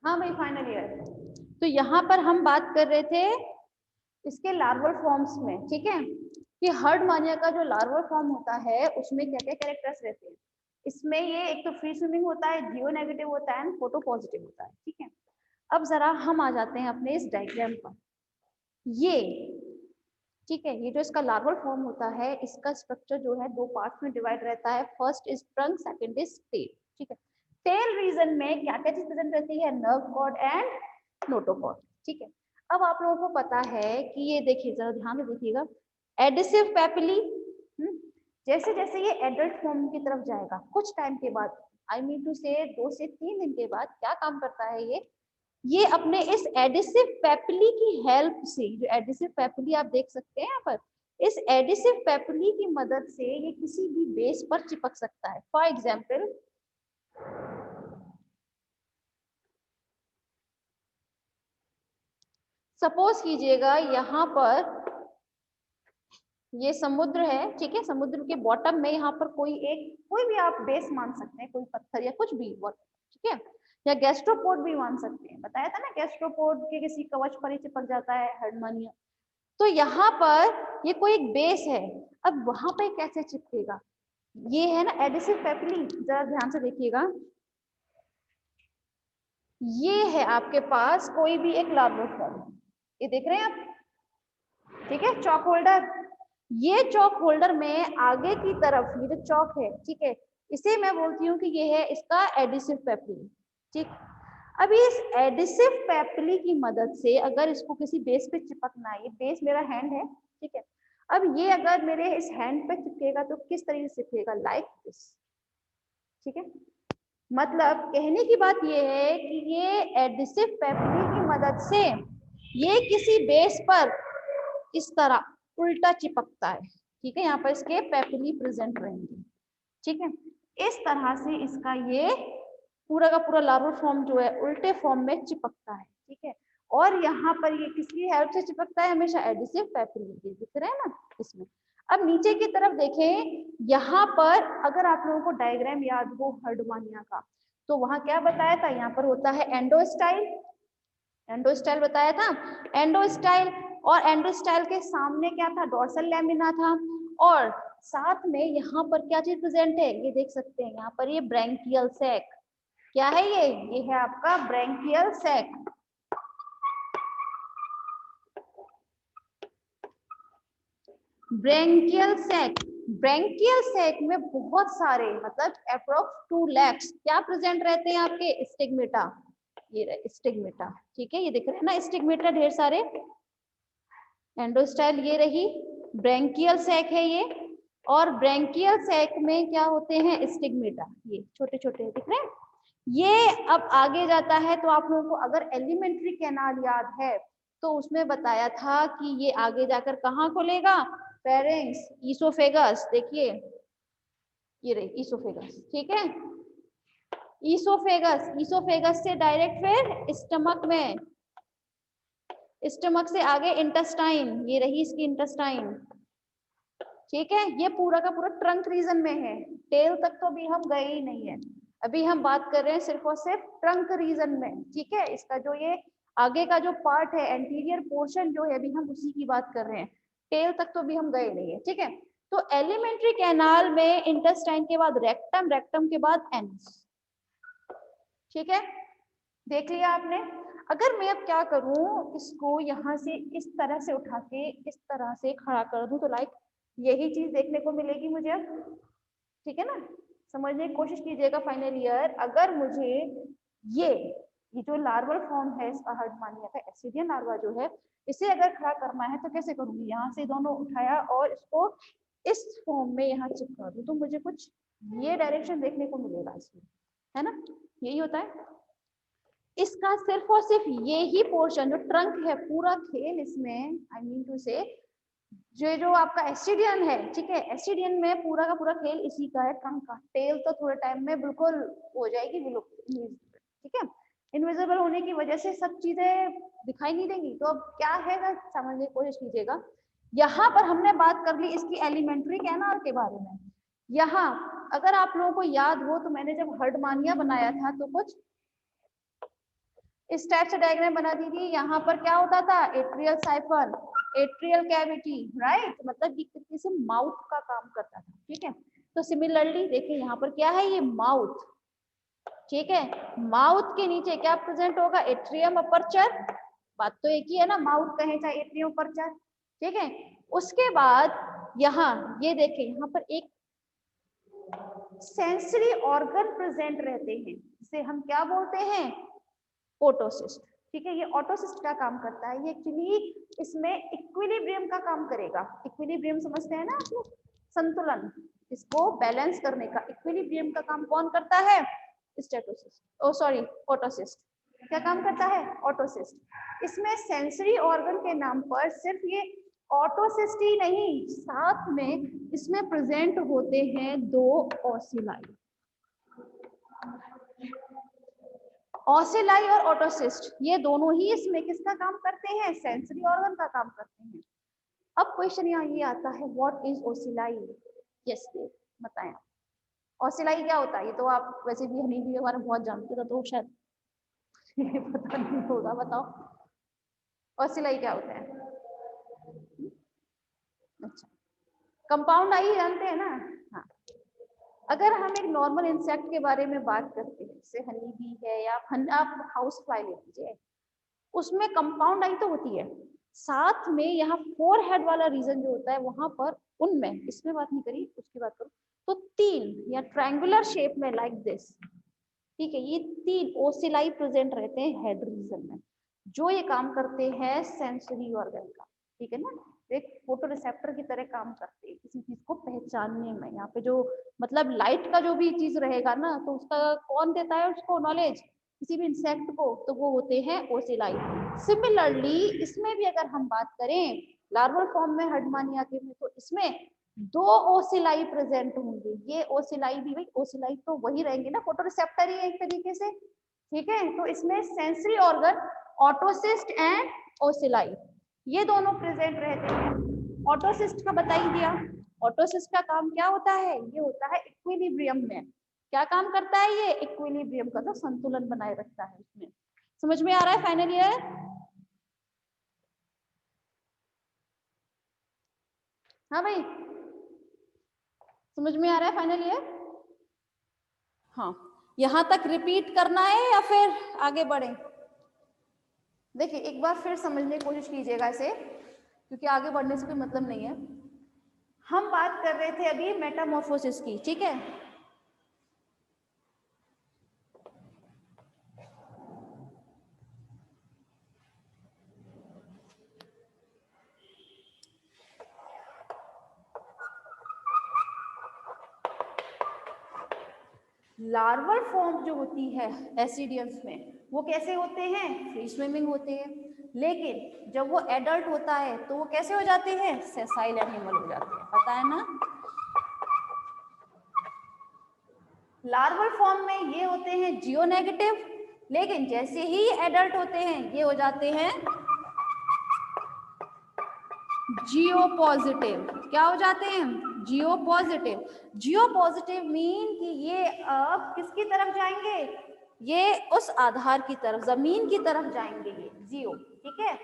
हाँ भाई final year. तो यहाँ पर हम बात कर रहे थे इसके लार्वल फॉर्म्स में, ठीक है, कि हर्डमानिया का जो लार्वल फॉर्म होता है उसमें क्या क्या कैरेक्टर्स रहते हैं। इसमें ये एक तो फ्री स्विमिंग होता है, जियो नेगेटिव होता है, फोटो पॉजिटिव होता है, ठीक है। अब जरा हम आ जाते हैं अपने इस डायग्राम पर। ये ठीक है, ये जो इसका लार्वल फॉर्म होता है इसका स्ट्रक्चर जो है दो पार्ट्स में डिवाइड रहता है। First is trunk, second is tail, ठीक है। टेल रीजन में क्या क्या चीज प्रेजेंट रहती है, नर्व कॉर्ड एंड नोटोकॉर्ड, ठीक है। अब आप लोगों को पता है कि ये देखिए, जरा ध्यान से देखिएगा, एडिसिव पैपिली, जैसे जैसे ये एडल्ट फॉर्म की तरफ जाएगा कुछ टाइम के बाद, आई मीन टू से 2 से 3 दिन के बाद क्या काम करता है, ये अपने इस एडिसिव पैपिली की हेल्प से, जो एडिसिव पैपिली आप देख सकते हैं यहाँ पर, इस एडिसिव पैपिली की मदद से ये किसी भी बेस पर चिपक सकता है। फॉर एग्जाम्पल सपोज कीजिएगा यहाँ पर ये समुद्र है, ठीक है, समुद्र के बॉटम में यहाँ पर कोई भी आप बेस मान सकते हैं, कोई पत्थर या कुछ भी, ठीक है, या गैस्ट्रोपोड भी मान सकते हैं। बताया था ना, गैस्ट्रोपोड के किसी कवच पर ही चिपक जाता है हर्डमानिया। तो यहाँ पर ये कोई एक बेस है, अब वहां पे कैसे चिपकेगा, ये है ना एडिसिव पैपिली, जरा ध्यान से देखिएगा, ये है आपके पास कोई भी एक लार्वल फॉर्म, ये देख रहे हैं आप, ठीक है, चॉक होल्डर। ये चॉक होल्डर में आगे की तरफ ये जो चॉक है, ठीक है, इसे मैं बोलती हूँ कि ये है इसका एडिसिव पैपिली, ठीक। अभी इस एडिसिव पैपिली की मदद से अगर इसको किसी बेस पे चिपकना है, ये बेस मेरा हैंड है, ठीक है, अब ये अगर मेरे इस हैंड पे चिपकेगा तो किस तरीके से चिपकेगा, लाइक दिस, ठीक है। मतलब कहने की बात ये है कि ये एडिसिव पैपिली की मदद से ये किसी बेस पर इस तरह उल्टा चिपकता है, ठीक है, यहाँ पर इसके पैपिली प्रेजेंट रहेंगे, ठीक है। इस तरह से इसका ये पूरा का पूरा लार्वल फॉर्म जो है उल्टे फॉर्म में चिपकता है, ठीक है। और यहाँ पर ये किसकी हेल्प से चिपकता है, हमेशा एडिसिव पैपिली के, दिख रहे हैं ना इसमें। अब नीचे की तरफ देखें, यहाँ पर अगर आप लोगों को डायग्राम याद हो हर्डमानिया का, तो वहां क्या बताया था, यहाँ पर होता है एंडोस्टाइल, एंडोस्टाइल बताया था, एंडोस्टाइल, और एंडोस्टाइल के सामने क्या था, डोर्सल लैमिना था, और साथ में यहाँ पर क्या चीज प्रेजेंट है, ये देख सकते हैं यहाँ पर, ये ब्रैंकियल सैक, क्या है ये है आपका branchial sac. Branchial sac, branchial sac में बहुत सारे, मतलब अप्रोक्स 2 लाख क्या प्रेजेंट रहते हैं आपके, स्टिग्मेटा, ये रहे स्टिग्मेटा, ठीक है, ये दिख रहे हैं ना स्टिग्मेटा ढेर सारे। एंडोस्टाइल ये रही, ब्रैंकियल सैक है ये, और ब्रैंकियल सैक में क्या होते हैं, स्टिग्मेटा, ये छोटे छोटे दिख रहे हैं। ये अब आगे जाता है तो आप लोगों को अगर एलिमेंट्री कैनाल याद है तो उसमें बताया था कि ये आगे जाकर कहाँ खुलेगा, फेरिंक्स, ईसोफेगस, देखिए ये रही ईसोफेगस, ठीक है, ईसोफेगस, ईसोफेगस से डायरेक्ट फिर स्टमक में, स्टमक से आगे इंटेस्टाइन, ये रही इसकी इंटेस्टाइन, ठीक है। ये पूरा का पूरा ट्रंक रीजन में है, टेल तक तो अभी हम गए ही नहीं है, अभी हम बात कर रहे हैं सिर्फ और सिर्फ ट्रंक रीजन में, ठीक है। इसका जो ये आगे का जो पार्ट है, एंटीरियर पोर्शन जो है, अभी हम उसी की बात कर रहे हैं, टेल तक तो अभी हम गए नहीं है, ठीक है। तो एलिमेंट्री कैनाल में इंटेस्टाइन के बाद रेक्टम, रेक्टम के बाद एनस, ठीक है, देख लिया आपने। अगर मैं अब क्या करूं, इसको यहाँ से इस तरह से उठा के इस तरह से खड़ा कर दूं, तो लाइक यही चीज देखने को मिलेगी मुझे अब, ठीक है ना, समझने की कोशिश कीजिएगा फाइनल ईयर। अगर मुझे ये जो लार्वल फॉर्म है इसका हर्डमानिया का, एसिडियन लार्वा जो है, इसे अगर खड़ा करना है तो कैसे करूंगी, यहाँ से दोनों उठाया और इसको इस फॉर्म में यहाँ चिपका दूं, तो मुझे कुछ ये डायरेक्शन देखने को मिलेगा इसमें, है ना, यही होता है। इसका सिर्फ और सिर्फ ये ही पोर्शन जो ट्रंक है, पूरा खेल इसमें, आई मीन टू से जो आपका एसिडियन है, ठीक है, एसिडियन में पूरा का पूरा खेल इसी का है, ट्रंक का। टेल तो थोड़े टाइम में बिल्कुल हो जाएगी विलुप्त, ठीक है, इनविजिबल होने की वजह से सब चीजें दिखाई नहीं देंगी। तो अब क्या है ना, समझने की कोशिश कीजिएगा। यहाँ पर हमने बात कर ली इसकी एलिमेंट्री कैनाल के बारे में। यहाँ अगर आप लोगों को याद हो तो मैंने जब हर्डमानिया बनाया था तो कुछ इस टाइप से डायग्राम बना दीजिए। यहाँ पर क्या होता था, atrial siphon, atrial cavity, right, मतलब ये किसी से माउथ का काम करता था, ठीक है। तो सिमिलरली देखिए यहाँ पर क्या है, ये माउथ, ठीक है। माउथ के नीचे क्या प्रेजेंट होगा, एट्रियम अपर्चर, बात तो एक ही है ना, माउथ कहे चाहे एट्रियम अपर्चर, ठीक है। उसके बाद यहाँ ये देखिए, यहाँ पर एक सेंसरी ऑर्गन प्रेजेंट रहते हैं, जिसे हम क्या बोलते हैं, ओटोसिस्ट, ठीक है। ये ओटोसिस्ट का काम करता है, ये एक्चुअली इसमें इक्विलिब्रियम का काम करेगा। इक्विलिब्रियम समझते हैं ना आप लोग, संतुलन, इसको बैलेंस करने का इक्विलिब्रियम का काम कौन करता है, स्टेटोसिस्ट, ओ सॉरी ओटोसिस्ट। क्या काम करता है, ओटोसिस्ट। इसमें सेंसरी ऑर्गन के नाम पर सिर्फ ये ओटोसिस्ट ही नहीं, साथ में इसमें प्रेजेंट होते हैं दो ओसिलाई, ओसिलाई और ओटोसिस्ट, ये दोनों ही इसमें किसका काम करते हैं, सेंसरी ऑर्गन का काम करते हैं। अब क्वेश्चन यहाँ ये आता है, व्हाट इज ओसिलाई, यस बताएं, ओसिलाई क्या होता है, ये तो आप वैसे भी हनी भी हमारे बहुत जानते थे, तो शायद पता नहीं होगा, बताओ ओसिलाई क्या होता है। अच्छा, कंपाउंड आई जानते हैं ना, हाँ। अगर हम एक नॉर्मल इंसेक्ट के बारे में बात करते हैं, जैसे हनी बी है या आप हाउस फ्लाई ले लीजिए, उसमें कंपाउंड आई तो होती है, साथ में यहाँ 4 हेड वाला रीजन जो होता है वहां पर, उनमें, इसमें बात नहीं करी, उसकी बात करो, तो 3 या ट्रायंगुलर शेप में लाइक दिस, ठीक है, ये 3 ओसिलाई प्रेजेंट रहते हैं हेड रीजन में, जो ये काम करते हैं सेंसरी ऑर्गन का, ठीक है ना। एक फोटो रिसेप्टर की तरह काम करते हैं किसी चीज को पहचानने में। यहाँ पे जो मतलब लाइट का जो भी चीज रहेगा ना, तो उसका कौन देता है उसको नॉलेज, किसी भी इंसेक्ट को, तो वो होते हैं ओसिलाई। सिमिलरली इसमें भी अगर हम बात करें लार्वल फॉर्म में हर्डमानिया के में, तो इसमें 2 ओसिलाई प्रेजेंट होंगे। ये ओसिलाई भी, भाई ओसिलाई तो वही रहेंगे ना, फोटो रिसेप्टर ही है एक तरीके से, ठीक है। तो इसमें सेंसरी ऑर्गन ऑटोसिस्ट एंड ओसिलाई, ये दोनों प्रेजेंट रहते हैं। ऑटोसिस्ट का बता ही दिया, ऑटोसिस्ट का काम क्या होता है, ये होता है इक्विलिब्रियम में, क्या काम करता है ये, इक्विलिब्रियम का, तो संतुलन बनाए रखता है उसमें। समझ में आ रहा है फाइनल ईयर, हाँ भाई समझ में आ रहा है फाइनल ईयर, हाँ। यहां तक रिपीट करना है या फिर आगे बढ़े, देखिए एक बार फिर समझने की कोशिश कीजिएगा इसे, क्योंकि आगे बढ़ने से कोई मतलब नहीं है। हम बात कर रहे थे अभी मेटामॉर्फोसिस की, ठीक है। लार्वल फॉर्म जो होती है एसिडियंस में, वो कैसे होते हैं, फ्री स्विमिंग होते हैं, लेकिन जब वो एडल्ट होता है तो वो कैसे हो जाते हैं, सेसाइल एनिमल हो जाते हैं, पता है ना। लार्वल फॉर्म में ये होते हैं जियो नेगेटिव, लेकिन जैसे ही एडल्ट होते हैं ये हो जाते हैं जियो पॉजिटिव। क्या हो जाते हैं, जियो पॉजिटिव। जियो पॉजिटिव मीन कि ये अब किसकी तरफ जाएंगे, ये उस आधार की तरफ, जमीन की तरफ जाएंगे ये जियो, ठीक है।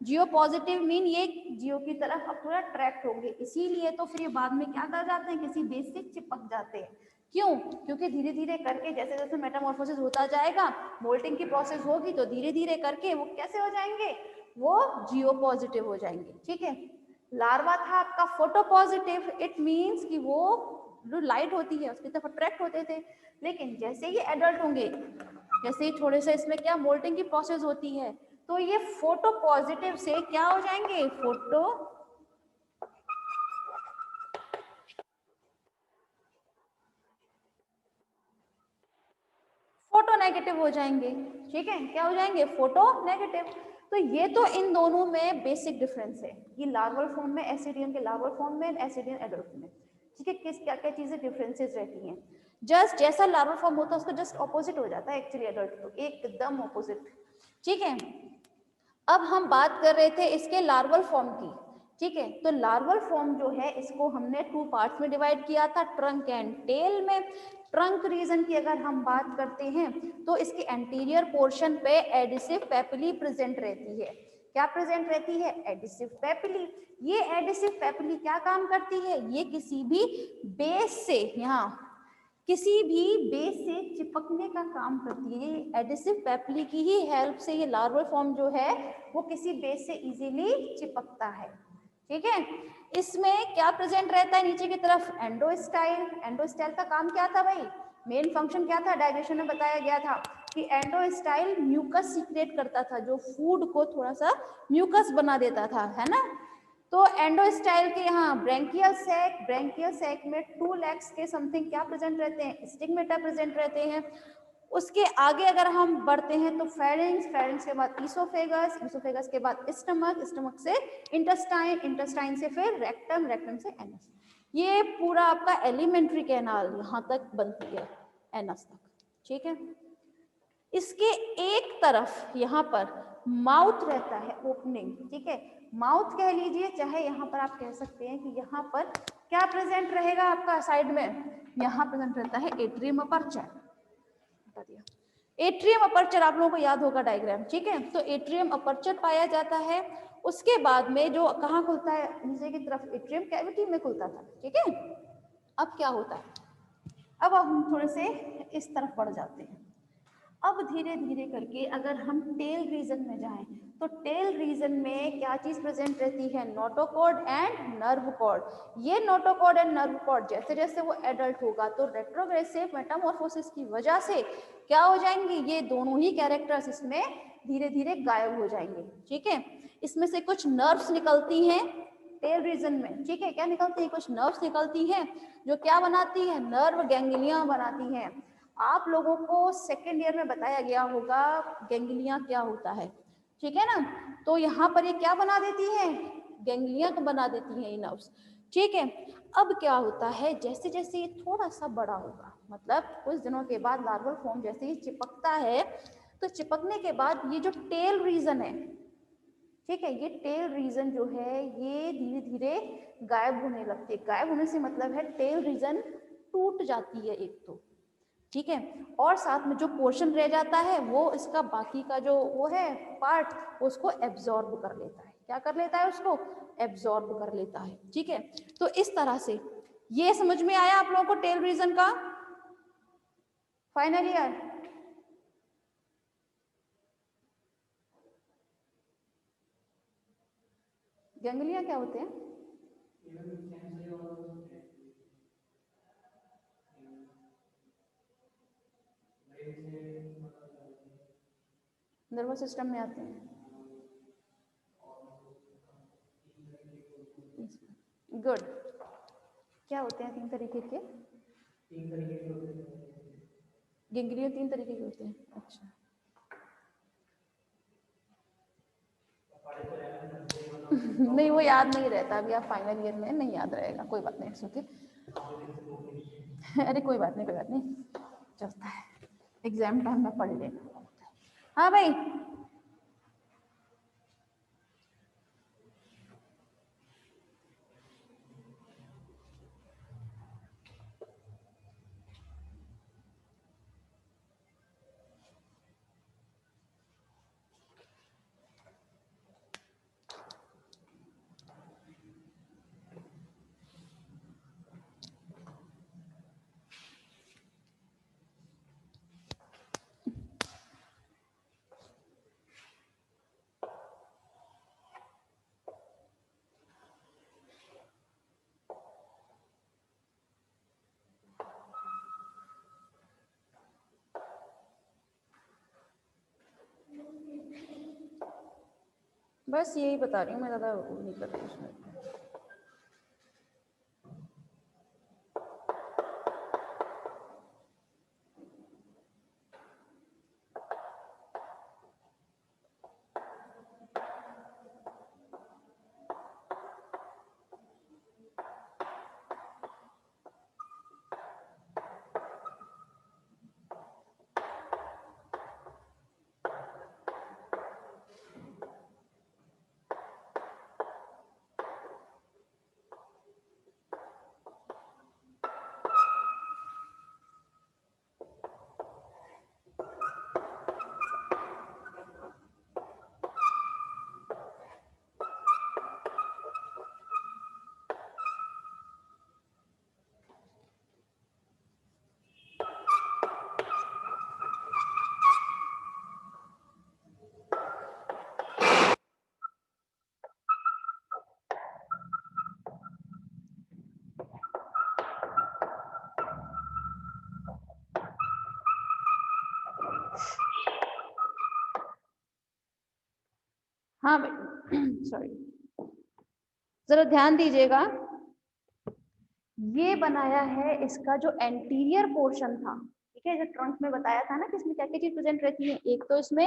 जियो पॉजिटिव मीन ये जियो की तरफ अब थोड़ा अट्रैक्ट होंगे, इसीलिए तो फिर ये बाद में क्या कर जाते हैं, किसी बेस से चिपक जाते हैं। क्यों, क्योंकि धीरे धीरे करके जैसे जैसे मेटामॉर्फोसिस होता जाएगा, मोल्टिंग की प्रोसेस होगी, तो धीरे धीरे करके वो कैसे हो जाएंगे, वो जियो पॉजिटिव हो जाएंगे, ठीक है। लार्वा था आपका फोटो पॉजिटिव, इट मीन्स कि वो जो लाइट होती है उसकी तरफ अट्रैक्ट होते थे, लेकिन जैसे ही एडल्ट होंगे, जैसे ही थोड़े से इसमें क्या मोल्टिंग की प्रोसेस होती है, तो ये फोटो पॉजिटिव से क्या हो जाएंगे, फोटो नेगेटिव हो जाएंगे, ठीक है। क्या हो जाएंगे, फोटो नेगेटिव। तो ये तो इन दोनों में बेसिक डिफरेंस है, ये लार्वल फॉर्म में एसिडियन के लार्वल फॉर्म में, एसिडियन एडल्ट में, ठीक है। किस क्या क्या चीजें डिफरेंसेस रहती हैं, जस्ट जैसा लार्वल फॉर्म होता है उसका जस्ट ऑपोजिट हो जाता है एक्चुअली एडल्ट, तो एकदम ऑपोजिट, ठीक है। अब हम बात कर रहे थे इसके लार्वल फॉर्म की, ठीक है। तो लार्वल फॉर्म जो है इसको हमने 2 पार्ट्स में डिवाइड किया था, ट्रंक एंड टेल में। ट्रंक रीजन की अगर हम बात करते हैं तो इसके एंटीरियर पोर्शन पे एडिसिव पेपिली प्रेजेंट रहती है। क्या प्रेजेंट रहती है? Adhesive papillae. ये एडिसिव पेपिली क्या काम करती है? ये किसी भी बेस से, यहाँ किसी भी बेस से चिपकने का काम करती है। ये एडिसिव पेपिली की ही हेल्प से ये लार्वल फॉर्म जो है वो किसी बेस से इजीली चिपकता है। ठीक है, इसमें क्या प्रेजेंट रहता है नीचे की तरफ? एंडोस्टाइल। एंडोस्टाइल का काम क्या था भाई? मेन फंक्शन क्या था? डाइजेशन में बताया गया था कि एंडोस्टाइल म्यूकस सीक्रेट करता था, जो फूड को थोड़ा सा म्यूकस बना देता था, है ना। तो एंडोस्टाइल के यहाँ ब्रैंकियल सैक में 2 लेग्स के समथिंग क्या प्रेजेंट रहते हैं? स्टिग्मेटा प्रेजेंट रहते हैं। उसके आगे अगर हम बढ़ते हैं तो फेरिंग्स के बाद इसोफेगस के बाद स्टमक से इंटेस्टाइन से फिर रेक्टम से एनस। ये पूरा आपका एलिमेंट्री कैनाल यहाँ तक बनती है, एनस तक। ठीक है, इसके एक तरफ यहाँ पर माउथ रहता है, ओपनिंग। ठीक है, माउथ कह लीजिए, चाहे यहाँ पर आप कह सकते हैं कि यहाँ पर क्या प्रेजेंट रहेगा आपका साइड में? यहाँ प्रेजेंट रहता है एट्रियम अपर्चर। बता दिया, एट्रियम अपर्चर आप लोगों को याद होगा डायग्राम। ठीक है, तो एट्रियम अपर्चर पाया जाता है। उसके बाद में जो कहाँ खुलता है? नीचे की तरफ एट्रियम कैविटी में खुलता था। ठीक है, अब क्या होता है? अब हम थोड़े से इस तरफ बढ़ जाते हैं। अब धीरे धीरे करके अगर हम टेल रीजन में जाएं तो टेल रीजन में क्या चीज प्रेजेंट रहती है? Notochord and nerve cord. ये नोटोकॉर्ड एंड नर्व कॉर्ड जैसे जैसे वो एडल्ट होगा तो रेट्रोग्रेसिव मेटामॉर्फोसिस की वजह से क्या हो जाएंगे? ये दोनों ही कैरेक्टर्स इसमें धीरे धीरे गायब हो जाएंगे। ठीक है, इसमें से कुछ नर्व्स निकलती हैं टेल रीजन में। ठीक है, क्या निकलती है? कुछ नर्व्स निकलती हैं जो क्या बनाती है? नर्व गैंग्लिया बनाती हैं। आप लोगों को सेकेंड ईयर में बताया गया होगा गैंग्लिया क्या होता है। ठीक है ना, तो यहाँ पर ये क्या बना देती है? गैंग्लिया को बना देती है ये नर्व्स। ठीक है, अब क्या होता है? जैसे जैसे ये थोड़ा सा बड़ा होगा, मतलब कुछ दिनों के बाद लार्वल फॉर्म जैसे ही चिपकता है, तो चिपकने के बाद ये जो टेल रीजन है, ठीक है, ये टेल रीजन जो है ये धीरे धीरे गायब होने लगती है। गायब होने से मतलब है टेल रीजन टूट जाती है एक तो। ठीक है, और साथ में जो पोर्शन रह जाता है वो इसका बाकी का जो वो है पार्ट, उसको एब्जॉर्ब कर लेता है। क्या कर लेता है? उसको एब्जॉर्ब कर लेता है। ठीक है, तो इस तरह से ये समझ में आया आप लोगों को टेल रीजन का? फाइनल ईयर गैंग्लिया क्या होते हैं? नर्वस सिस्टम में आते हैं। गुड, क्या होते हैं? 3 तरीके के गैंग्लिया 3 तरीके के होते हैं। अच्छा, नहीं वो याद नहीं रहता, अभी आप फाइनल ईयर में नहीं याद रहेगा, कोई बात नहीं, ओके। अरे कोई बात नहीं, कोई बात नहीं, चलता है, एग्जाम टाइम में पढ़ लेना। हाँ भाई, बस यही बता रही हूँ मैं, ज़्यादा नहीं कर रही उसमें। हाँ सॉरी, जरा ध्यान दीजिएगा, ये बनाया है इसका जो एंटीरियर पोर्शन था, ठीक है, जो ट्रंक में बताया था ना कि इसमें क्या क्या चीज प्रेजेंट रहती है। एक तो इसमें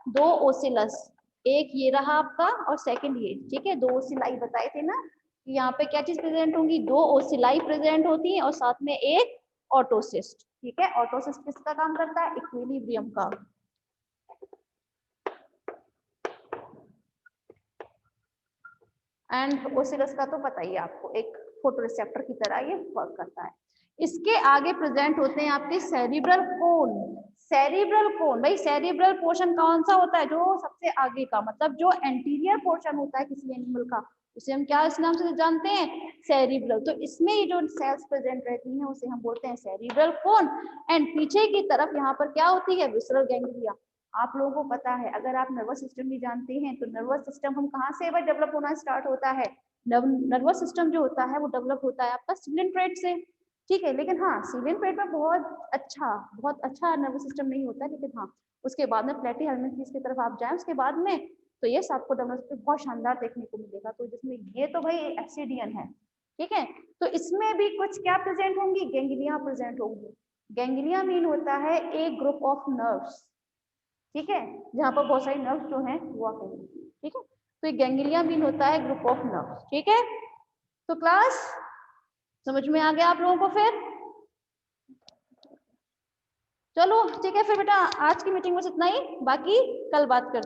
2 ओसिलस, एक ये रहा आपका और सेकंड ये, ठीक है, 2 ओसिलाई बताए थे ना कि यहाँ पे क्या चीज प्रेजेंट होंगी, 2 ओसिलाई प्रेजेंट होती है और साथ में एक ऑटोसिस्ट, ठीक है। ऑटोसिस्ट किसका काम करता है, इक्विलिब्रियम का। एंड ओसिलस का तो पता ही है आपको, एक फोटोरिसेप्टर की तरह ये वर्क करता है। इसके आगे प्रेजेंट होते हैं आपके सेरिब्रल कोन। सेरिब्रल कोन, भाई सेरिब्रल पोर्शन कौन सा होता है, जो सबसे आगे का, मतलब जो एंटीरियर पोर्शन होता है किसी एनिमल का, उसे हम क्या इस नाम से जानते हैं, सेरिब्रल। तो इसमें ये जो सेल्स प्रेजेंट रहती हैं उसे हम बोलते हैं सेरिब्रल कोन। एंड पीछे की तरफ यहाँ पर क्या होती है, विसरल गैंग्लिया। आप लोगों को पता है, अगर आप नर्वस सिस्टम भी जानते हैं तो नर्वस सिस्टम हम कहाँ से डेवलप होना स्टार्ट होता है, नर्वस सिस्टम जो होता है वो डेवलप होता है आपका सिलेंट्रेट से, ठीक है। लेकिन हाँ, सिलेंट्रेट में बहुत अच्छा नर्वस सिस्टम नहीं होता, लेकिन हाँ उसके बाद में प्लेटी हेलमिनथेस की तरफ आप जाएं उसके बाद में, तो ये आपको डेवलप बहुत शानदार देखने को मिलेगा। तो जिसमें ये तो भाई एक्सीडियन है, ठीक है। तो इसमें भी कुछ क्या प्रेजेंट होंगी, गैंग्लिया प्रेजेंट होंगी। गैंग्लिया मीन होता है एक ग्रुप ऑफ नर्व्स, ठीक है, जहां पर बहुत सारी नर्व्स जो हैं वो आते हैं, ठीक है। तो ये गैंग्लिया मीन होता है ग्रुप ऑफ नर्व्स, ठीक है। तो क्लास समझ में आ गया आप लोगों को फिर, चलो ठीक है फिर बेटा, आज की मीटिंग बस इतना ही, बाकी कल बात करते हैं।